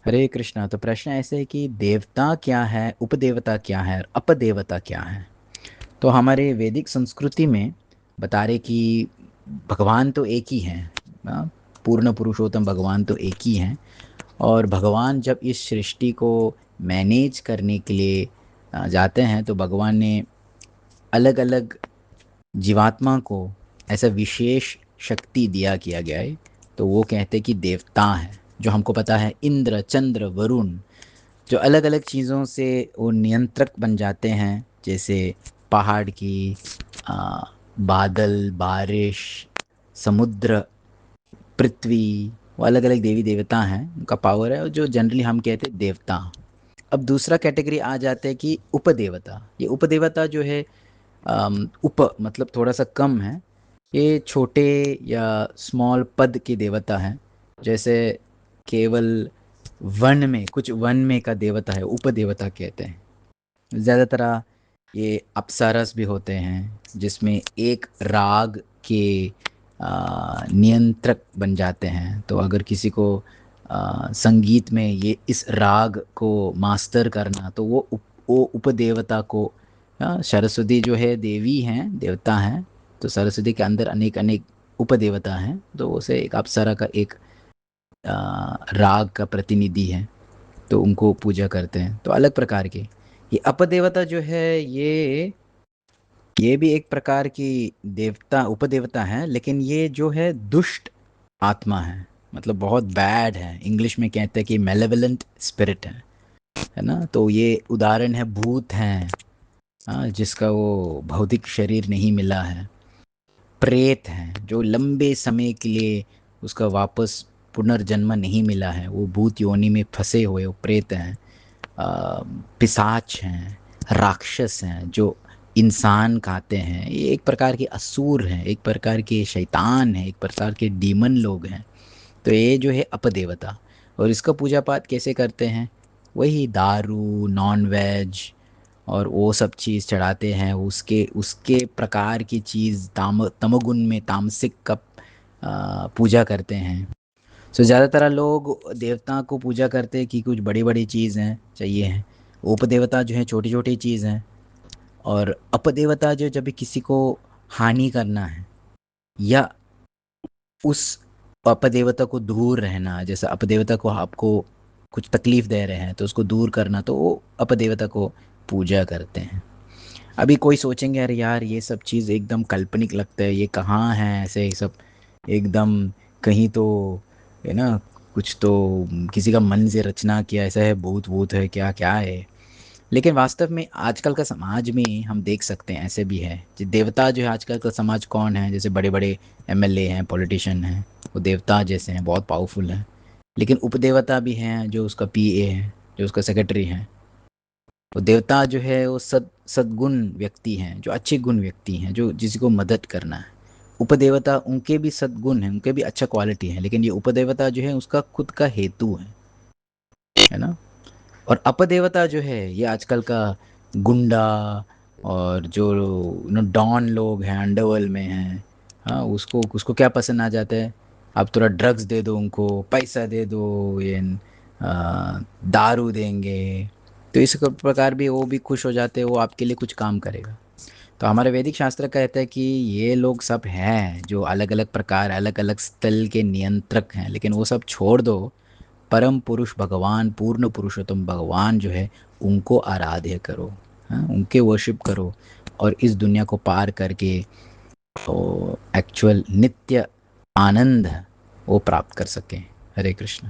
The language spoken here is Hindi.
हरे कृष्णा। तो प्रश्न ऐसे है कि देवता क्या है, उपदेवता क्या है और अपदेवता क्या है। तो हमारे वैदिक संस्कृति में बता रहे कि भगवान तो एक ही हैं। हाँ, पूर्ण पुरुषोत्तम भगवान तो एक ही हैं। और भगवान जब इस सृष्टि को मैनेज करने के लिए जाते हैं तो भगवान ने अलग अलग जीवात्मा को ऐसा विशेष शक्ति दिया किया गया है। तो वो कहते हैं कि देवता हैं, जो हमको पता है इंद्र चंद्र वरुण, जो अलग अलग चीज़ों से वो नियंत्रक बन जाते हैं। जैसे पहाड़ की, आ, बादल, बारिश, समुद्र, पृथ्वी, वो अलग अलग देवी देवता हैं, उनका पावर है, और जो जनरली हम कहते हैं देवता। अब दूसरा कैटेगरी आ जाते हैं कि उपदेवता। ये उपदेवता जो है, उप मतलब थोड़ा सा कम है। ये छोटे या स्मॉल पद के देवता हैं। जैसे केवल वन में, कुछ वन में का देवता है, उपदेवता कहते हैं। ज़्यादातर ये अप्सरस भी होते हैं, जिसमें एक राग के नियंत्रक बन जाते हैं। तो अगर किसी को संगीत में ये इस राग को मास्टर करना, तो वो उपदेवता को, सरस्वती जो है देवी हैं, देवता हैं। तो सरस्वती के अंदर अनेक अनेक उपदेवता हैं, तो उसे एक अप्सरा का एक राग का प्रतिनिधि है। तो उनको पूजा करते हैं। तो अलग प्रकार के ये अपदेवता जो है, ये भी एक प्रकार की देवता उपदेवता है, लेकिन ये जो है दुष्ट आत्मा है, मतलब बहुत बैड है। इंग्लिश में कहते हैं कि मेलेवलेंट स्पिरिट है ना। तो ये उदाहरण है भूत हैं, हाँ, जिसका वो भौतिक शरीर नहीं मिला है। प्रेत हैं, जो लंबे समय के लिए उसका वापस पुनर्जन्म नहीं मिला है, वो भूत योनि में फंसे हुए वो प्रेत हैं। पिशाच हैं, राक्षस हैं, जो इंसान खाते हैं। ये एक प्रकार के असुर हैं, एक प्रकार के शैतान हैं, एक प्रकार के डीमन लोग हैं। तो ये जो है अपदेवता। और इसका पूजा पाठ कैसे करते हैं? वही दारू, नॉन वेज और वो सब चीज़ चढ़ाते हैं। उसके उसके प्रकार की चीज़ तमोगुण में तामसिक का पूजा करते हैं। सो ज़्यादातर लोग देवता को पूजा करते हैं कि कुछ बड़ी बड़ी चीज़ हैं चाहिए हैं। उपदेवता जो है छोटी छोटी चीज़ हैं। और अपदेवता जो जब भी किसी को हानि करना है, या उस अपदेवता को दूर रहना, जैसे अपदेवता को आपको कुछ तकलीफ दे रहे हैं तो उसको दूर करना, तो वो अपदेवता को पूजा करते हैं। अभी कोई सोचेंगे अरे यार ये सब चीज़ एकदम काल्पनिक लगता है, ये कहाँ है ऐसे ये सब एकदम, कहीं तो है ना, कुछ तो किसी का मन से रचना किया ऐसा है, भूत भूत है क्या क्या है। लेकिन वास्तव में आजकल का समाज में हम देख सकते हैं ऐसे भी है। जो देवता जो है आजकल का समाज कौन है, जैसे बड़े बड़े एमएलए हैं, पॉलिटिशियन हैं, वो देवता जैसे हैं, बहुत पावरफुल हैं। लेकिन उपदेवता भी हैं, जो उसका पीए है, जो उसका सेक्रेटरी है। वो देवता जो है वो सद्गुण व्यक्ति हैं, जो अच्छे गुण व्यक्ति हैं, जो जिसी को मदद करना है। उपदेवता उनके भी सद्गुण हैं, उनके भी अच्छा क्वालिटी है, लेकिन ये उपदेवता जो है उसका खुद का हेतु है ना। और अपदेवता जो है ये आजकल का गुंडा, और जो डॉन लोग हैं अंडरवर्ल्ड में हैं, हाँ, उसको उसको क्या पसंद आ जाता है? आप थोड़ा ड्रग्स दे दो, उनको पैसा दे दो, ये दारू देंगे, तो इस प्रकार भी वो भी खुश हो जाते हैं, वो आपके लिए कुछ काम करेगा। तो हमारे वैदिक शास्त्र कहता है कि ये लोग सब हैं जो अलग अलग प्रकार, अलग अलग स्थल के नियंत्रक हैं, लेकिन वो सब छोड़ दो। परम पुरुष भगवान, पूर्ण पुरुषोत्तम भगवान जो है, उनको आराध्य करो, हाँ, उनके वर्शिप करो, और इस दुनिया को पार करके तो एक्चुअल नित्य आनंद वो प्राप्त कर सकें। हरे कृष्ण।